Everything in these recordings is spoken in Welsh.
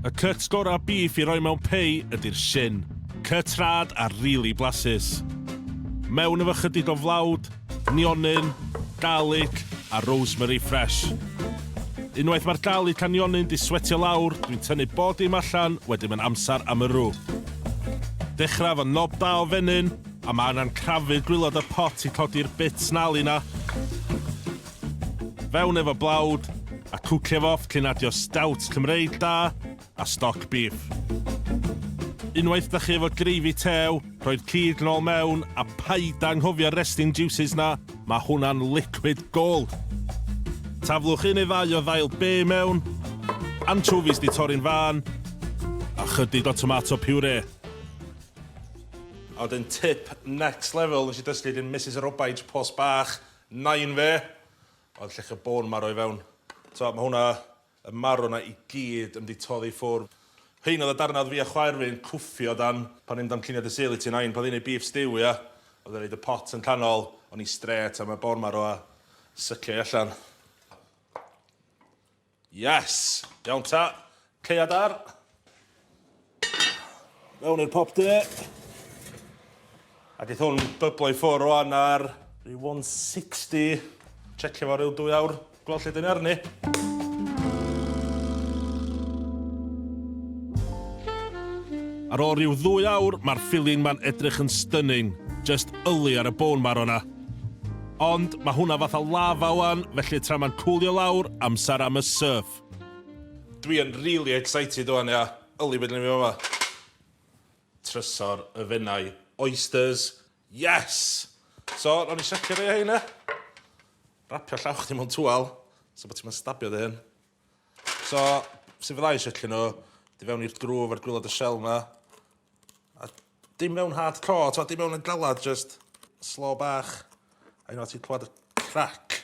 Y cut gorau beef i roi mewn pei ydy'r shin. Cut rad a rili blasus. Mewn efo chydig o flawd, nionyn, garlic a rosemary fresh. Unwaith mae'r garlic a nionyn di swetio lawr, dwi'n tynnu bod dim allan, wedyn mae'n amser am y rŵ. Dechrau fo nob da o fenyn, a mae angen crafu gwylod y pot i codi'r bits nal na. Fewn efo blawd, a cwcio fo off cyn adio stout Cymreig da a stock beef. Unwaith da chi efo greifi tew, rhoi'r cig yn ôl mewn a paid anghofio'r resting juices na, mae hwnna'n liquid gold. Taflwch un neu ddau o ddail be mewn, anchovies di torri'n fan, a chydig o tomato puree. A wedyn tip next level, nes i dysgu dyn Mrs Robaich post bach, 9 fe, oedd llech y bôn marw i fewn. So, mae hwnna, y marw na i gyd yn di toddi ffwrdd. Hyn oedd y darnad fi a chwaer fi'n cwffio dan pan ni'n damcuniad y seili ti 9, pan ddyn ni beef stew, ia. Oedd yn neud y pot yn canol, o'n i stret a mae bôn marw a sycio i allan. Yes! Iawn ta. Ceiad ar. Mewn i'r pop de. A dydd hwn byblo i ffwrdd rwan ar 160. Checio fo ryw 2 awr. Gweld lle dyn ni arni. Ar ôl ryw 2 awr, mae'r filling ma'n edrych yn stunning. Just yli ar y bone marw na. Ond mae hwnna fatha lava wan, felly tra ma'n cwlio lawr, amser am y surf. Dwi'n really excited wan, ia. Yli beth ni'n fi yma. Trysor, y fennau, oysters. Yes! So, rhaid ni siacio rei heina. Rapio llawch ti mewn twal, so bod ti'n stabio dy hyn. So, sy'n fyddai siacio nhw, di fewn i'r grwf ar gwylod y shell na. A dim mewn hardcore, to, dim mewn yn galad, just slow bach. A unwaith ti'n clywed y crack.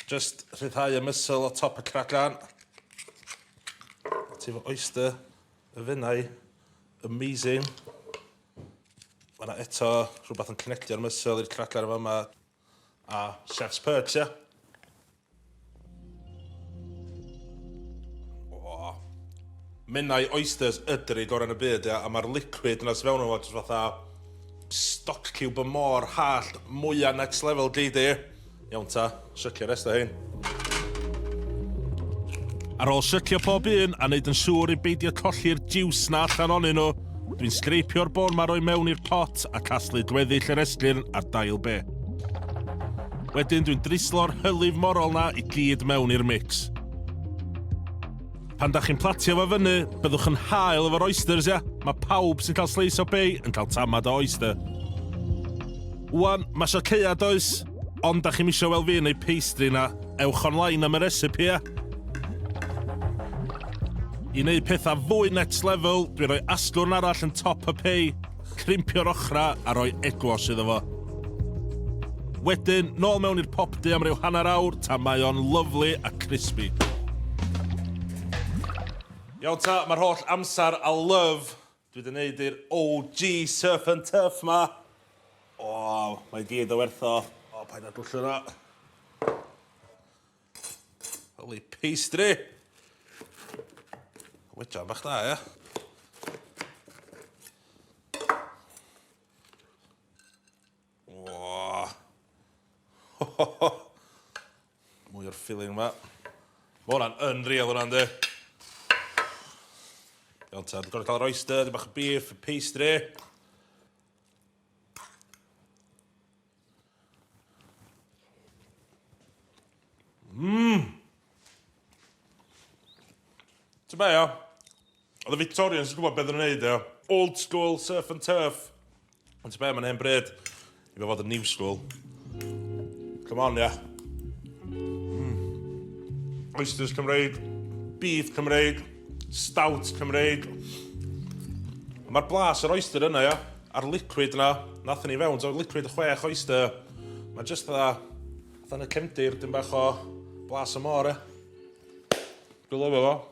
Just rhyddhau y muscle o top y crack lan. Ti fo oyster, y fynnau, amazing. Mae yna eto rhywbeth yn connectio'r muscle i'r crack ar yma. A chef's perks, ia. Minnau oysters ydrig o'r yn y byd, ia, a mae'r liquid yna sy'n fewn o'n just fatha stock cube y môr hallt mwyaf next level GD. Iawn ta, sycio rest o hyn. Ar ôl sycio pob un a wneud yn siŵr i beidio colli'r juice na allan onyn nhw, dwi'n sgreipio'r bôn ma roi mewn i'r pot a casglu gweddill yr esgyrn ar dail be. Wedyn dwi'n drislo'r hylif morol na i gyd mewn i'r mix. Pan da chi'n platio fo fyny, byddwch yn hael efo'r oysters, ia. Mae pawb sy'n cael slice o bei yn cael tamad o oyster. Wan, mae sio ceiad oes, ond da chi'n misio wel fi yn ei pastry na, ewch online am y recipe, ia. I wneud pethau fwy next level, dwi'n rhoi asgwrn arall yn top y pei, crimpio'r ochra a rhoi egwash iddo fo. Wedyn, nôl mewn i'r popdy am ryw hanner awr, ta mae o'n lyflu a crispy. Iawn ta, mae'r holl amser a love dwi wedi gwneud i'r OG surf and turf ma. O, mae gyd o wertho. O, pa'n adwll yna. Holy pastry. Wedja bach da, ia. O. Mwy o'r filling ma. Mae hwnna'n unreal hwnna'n di. Iawn ta, dwi'n gorfod cael yr oyster, dwi'n bach o beef, y pastry. Ti'n be, ia? Oedd y Victorians yn gwybod beth yn gwneud, ia. Old school surf and turf. Ond ti'n be, mae'n hen bryd i fe fod yn new school. Come on, ia. Oysters Cymreig, beef Cymreig, stout Cymreig. Mae'r blas yr oyster yna, ia. A'r liquid yna, nathon ni fewn, so liquid 6 oyster. Mae just fatha yn y cefndir, dim bach o blas y môr, ia. Dwi'n lyfio fo.